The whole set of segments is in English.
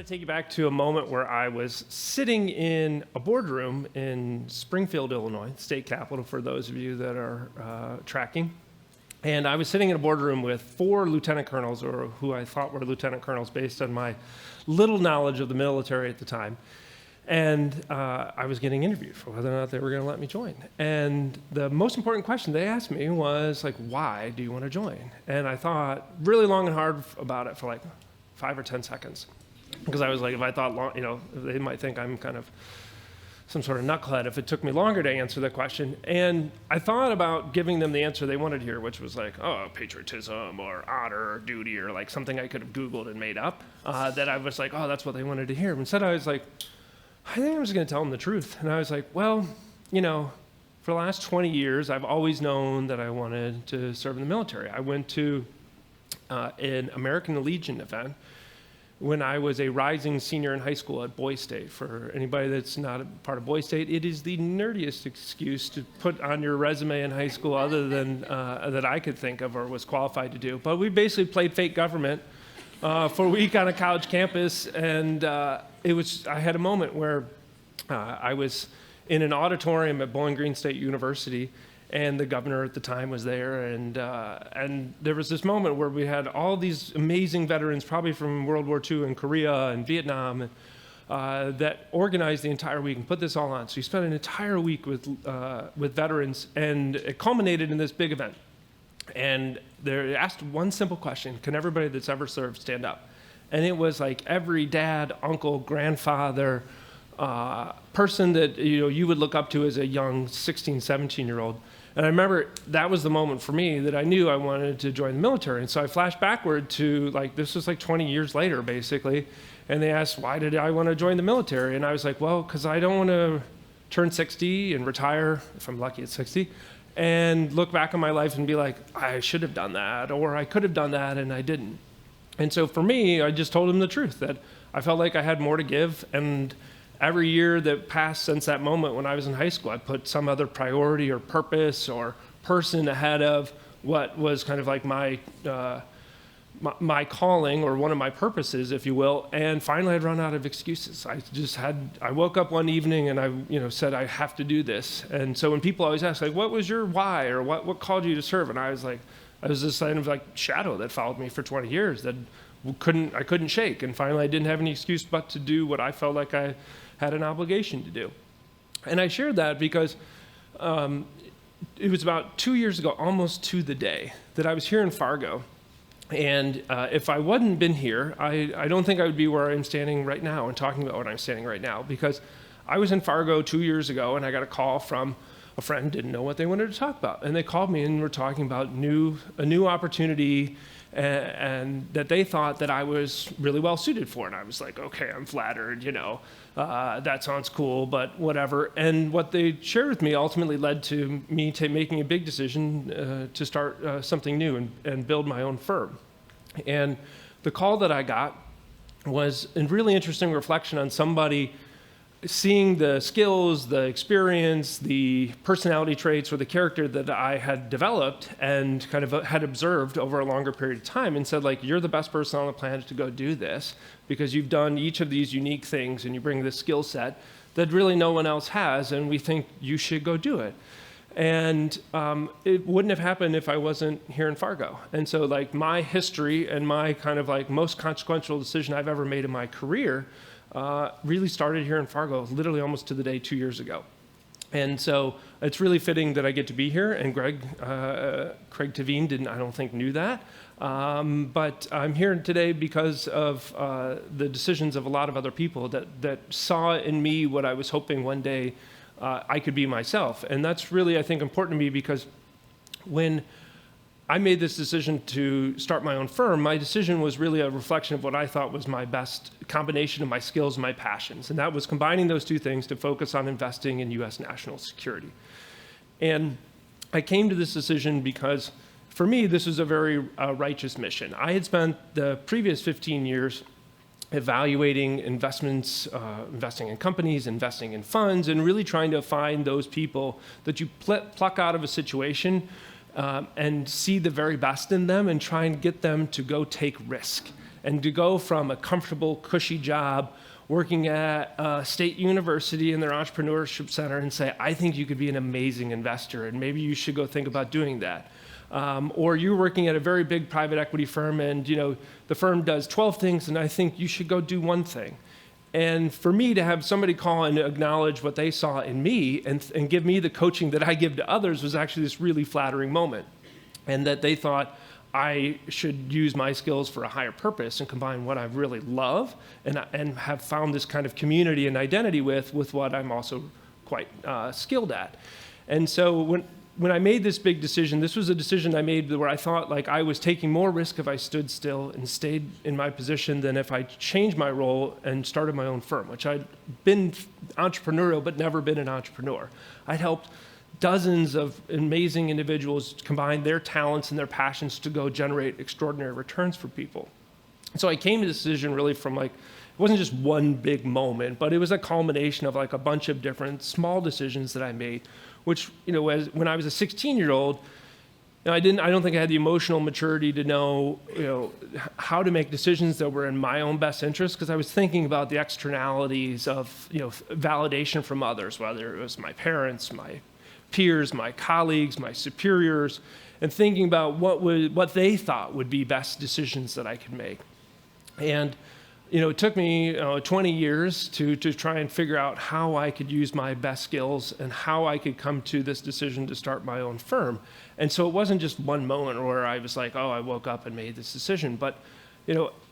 take you back to a moment where I was sitting in a boardroom in Springfield, Illinois, state capital for those of you that are tracking. And I was sitting in a boardroom with 4 lieutenant colonels, or who I thought were lieutenant colonels based on my little knowledge of the military at the time. And I was getting interviewed for whether or not they were going to let me join. And the most important question they asked me was, like, why do you want to join? And I thought really long and hard about it for like 5 or 10 seconds. Because I was like, if I thought long, they might think I'm kind of some sort of knucklehead if it took me longer to answer the question. And I thought about giving them the answer they wanted to hear, which was like, oh, patriotism or honor or duty or like something I could have Googled and made up, that I was like, oh, that's what they wanted to hear. Instead, I was like, I think I'm just going to tell them the truth. And I was like, well, for the last 20 years, I've always known that I wanted to serve in the military. I went to an American Legion event when I was a rising senior in high school at Boy State. For anybody that's not a part of Boy State, it is the nerdiest excuse to put on your resume in high school other than that I could think of or was qualified to do. But we basically played fake government for a week on a college campus, and I had a moment where I was in an auditorium at Bowling Green State University, and the governor at the time was there, and there was this moment where we had all these amazing veterans, probably from World War II and Korea and Vietnam, that organized the entire week and put this all on. So you spent an entire week with veterans, and it culminated in this big event. And they asked one simple question: can everybody that's ever served stand up? And it was like every dad, uncle, grandfather, person that you would look up to as a young 16, 17-year-old. And I remember that was the moment for me that I knew I wanted to join the military. And so I flashed backward to, this was like 20 years later, basically. And they asked, why did I want to join the military? And I was like, well, because I don't want to turn 60 and retire, if I'm lucky at 60, and look back on my life and be like, I should have done that, or I could have done that, and I didn't. And so for me, I just told them the truth, that I felt like I had more to give. And every year that passed since that moment when I was in high school, I put some other priority or purpose or person ahead of what was kind of like my calling, or one of my purposes, if you will. And finally, I'd run out of excuses. I woke up one evening and I said, I have to do this. And so when people always ask, like, what was your why, or what called you to serve? And I was like, I was this kind of like shadow that followed me for 20 years that I couldn't shake. And finally, I didn't have any excuse but to do what I felt like I had an obligation to do. And I shared that because it was about 2 years ago, almost to the day, that I was here in Fargo. And if I hadn't been here, I don't think I would be where I'm standing right now and talking about what I'm standing right now, because I was in Fargo 2 years ago and I got a call from a friend, didn't know what they wanted to talk about. And they called me and were talking about a new opportunity and that they thought that I was really well suited for. And I was like, okay, I'm flattered, that sounds cool, but whatever. And what they shared with me ultimately led to me making a big decision to start something new and build my own firm. And the call that I got was a really interesting reflection on somebody seeing the skills, the experience, the personality traits, or the character that I had developed and kind of had observed over a longer period of time, and said, like, you're the best person on the planet to go do this, because you've done each of these unique things and you bring this skill set that really no one else has, and we think you should go do it. And it wouldn't have happened if I wasn't here in Fargo. And so, like, my history and my kind of like most consequential decision I've ever made in my career really started here in Fargo, literally almost to the day 2 years ago. And so it's really fitting that I get to be here, and Craig Tavine I don't think knew that. But I'm here today because of the decisions of a lot of other people that saw in me what I was hoping one day I could be myself. And that's really, I think, important to me, because when I made this decision to start my own firm, my decision was really a reflection of what I thought was my best combination of my skills and my passions. And that was combining those two things to focus on investing in U.S. national security. And I came to this decision because, for me, this was a very righteous mission. I had spent the previous 15 years evaluating investments, investing in companies, investing in funds, and really trying to find those people that you pluck out of a situation and see the very best in them and try and get them to go take risk And to go from a comfortable, cushy job working at a state university in their entrepreneurship center and say, I think you could be an amazing investor, and maybe you should go think about doing that. Or you're working at a very big private equity firm, and the firm does 12 things, and I think you should go do one thing. And for me to have somebody call and acknowledge what they saw in me and give me the coaching that I give to others was actually this really flattering moment. And that they thought I should use my skills for a higher purpose and combine what I really love and have found this kind of community and identity with what I'm also quite skilled at. And so when I made this big decision, this was a decision I made where I thought like I was taking more risk if I stood still and stayed in my position than if I changed my role and started my own firm, which I'd been entrepreneurial but never been an entrepreneur. I'd helped dozens of amazing individuals combine their talents and their passions to go generate extraordinary returns for people. So I came to this decision really from it wasn't just one big moment, but it was a culmination of a bunch of different small decisions that I made, which, when I was a 16-year-old, I don't think I had the emotional maturity to know, how to make decisions that were in my own best interest, because I was thinking about the externalities of, validation from others, whether it was my parents, my peers, my colleagues, my superiors, and thinking about what they thought would be best decisions that I could make. And it took me 20 years to try and figure out how I could use my best skills and how I could come to this decision to start my own firm. And so it wasn't just one moment where I was like, oh, I woke up and made this decision. But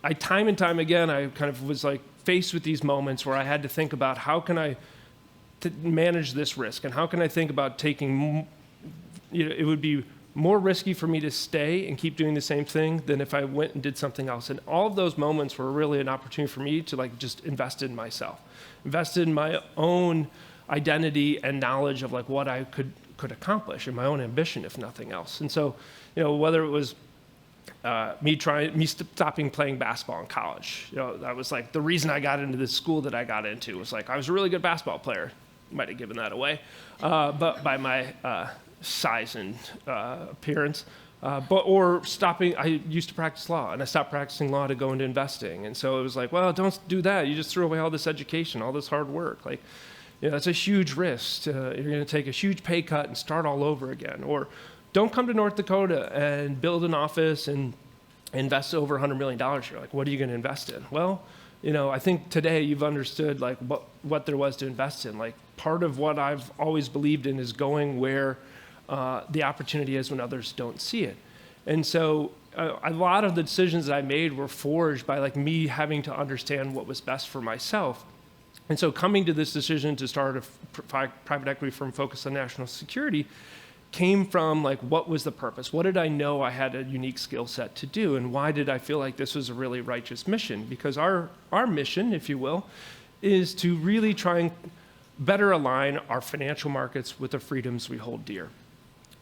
I time and time again, I kind of was faced with these moments where I had to think about how can I manage this risk, and how can I think about taking, it would be more risky for me to stay and keep doing the same thing than if I went and did something else. And all of those moments were really an opportunity for me to just invest in myself, invest in my own identity and knowledge of what I could accomplish, and my own ambition, if nothing else. And so, whether it was me stopping playing basketball in college, that was the reason I got into this school that I got into was I was a really good basketball player. Might have given that away, but by my size and appearance. Or stopping, I used to practice law, and I stopped practicing law to go into investing. And so it was well, don't do that. You just threw away all this education, all this hard work. That's a huge risk. You're going to take a huge pay cut and start all over again. Or don't come to North Dakota and build an office and invest over $100 million. You're what are you going to invest in? Well, I think today you've understood what there was to invest in. Part of what I've always believed in is going where the opportunity is when others don't see it. And so a lot of the decisions that I made were forged by me having to understand what was best for myself. And so coming to this decision to start a private equity firm focused on national security came from what was the purpose? What did I know I had a unique skill set to do? And why did I feel like this was a really righteous mission? Because our mission, if you will, is to really try and better align our financial markets with the freedoms we hold dear.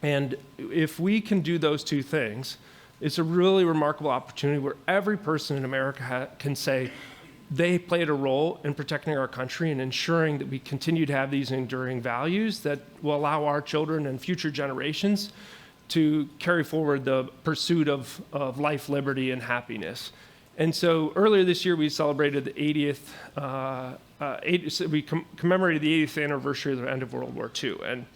And if we can do those two things, it's a really remarkable opportunity where every person in America can say they played a role in protecting our country and ensuring that we continue to have these enduring values that will allow our children and future generations to carry forward the pursuit of life, liberty, and happiness. And so earlier this year, we celebrated the 80th, commemorated the 80th anniversary of the end of World War II. And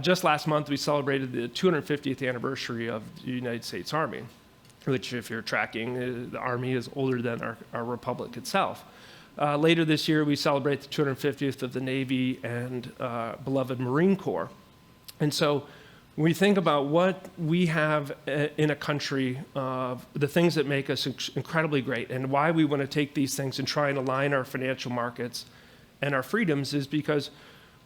just last month, we celebrated the 250th anniversary of the United States Army, which, if you're tracking, the Army is older than our republic itself. Later this year, we celebrate the 250th of the Navy and beloved Marine Corps. And so when we think about what we have in a country, the things that make us incredibly great, and why we want to take these things and try and align our financial markets and our freedoms is because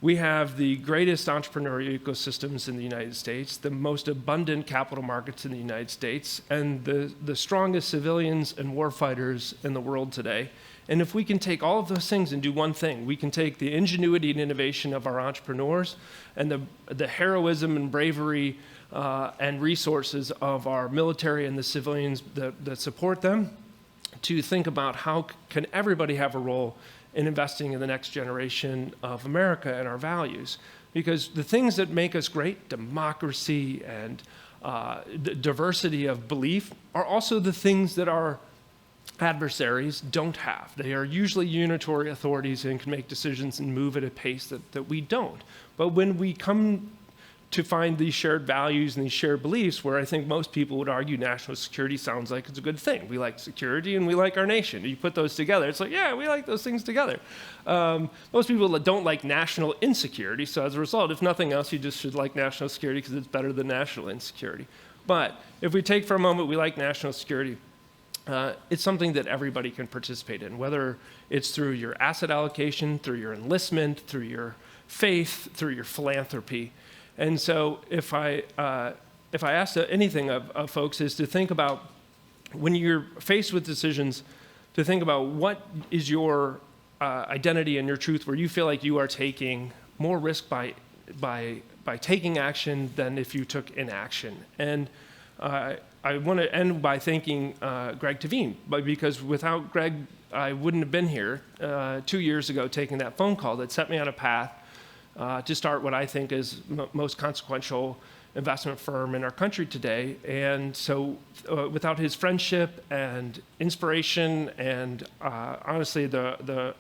we have the greatest entrepreneurial ecosystems in the United States, the most abundant capital markets in the United States, and the strongest civilians and warfighters in the world today. And if we can take all of those things and do one thing, we can take the ingenuity and innovation of our entrepreneurs and the heroism and bravery and resources of our military and the civilians that support them to think about how can everybody have a role in investing in the next generation of America and our values. Because the things that make us great, democracy and the diversity of belief, are also the things that are adversaries don't have. They are usually unitary authorities and can make decisions and move at a pace that we don't. But when we come to find these shared values and these shared beliefs, where I think most people would argue national security sounds like it's a good thing. We like security and we like our nation. You put those together, it's like, yeah, we like those things together. Most people don't like national insecurity, so as a result, if nothing else, you just should like national security because it's better than national insecurity. But if we take for a moment, we like national security, it's something that everybody can participate in, whether it's through your asset allocation, through your enlistment, through your faith, through your philanthropy. And so if I ask anything of folks is to think about, when you're faced with decisions, to think about what is your identity and your truth, where you feel like you are taking more risk by taking action than if you took inaction. And I want to end by thanking Greg Tavine, because without Greg, I wouldn't have been here 2 years ago taking that phone call that set me on a path to start what I think is most consequential investment firm in our country today. And so without his friendship and inspiration and honestly the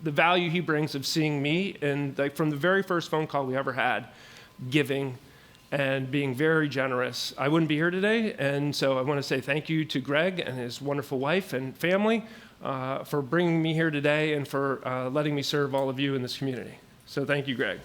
value he brings of seeing me, and like from the very first phone call we ever had, giving and being very generous, I wouldn't be here today. And so I want to say thank you to Greg and his wonderful wife and family for bringing me here today and for letting me serve all of you in this community. So thank you, Greg.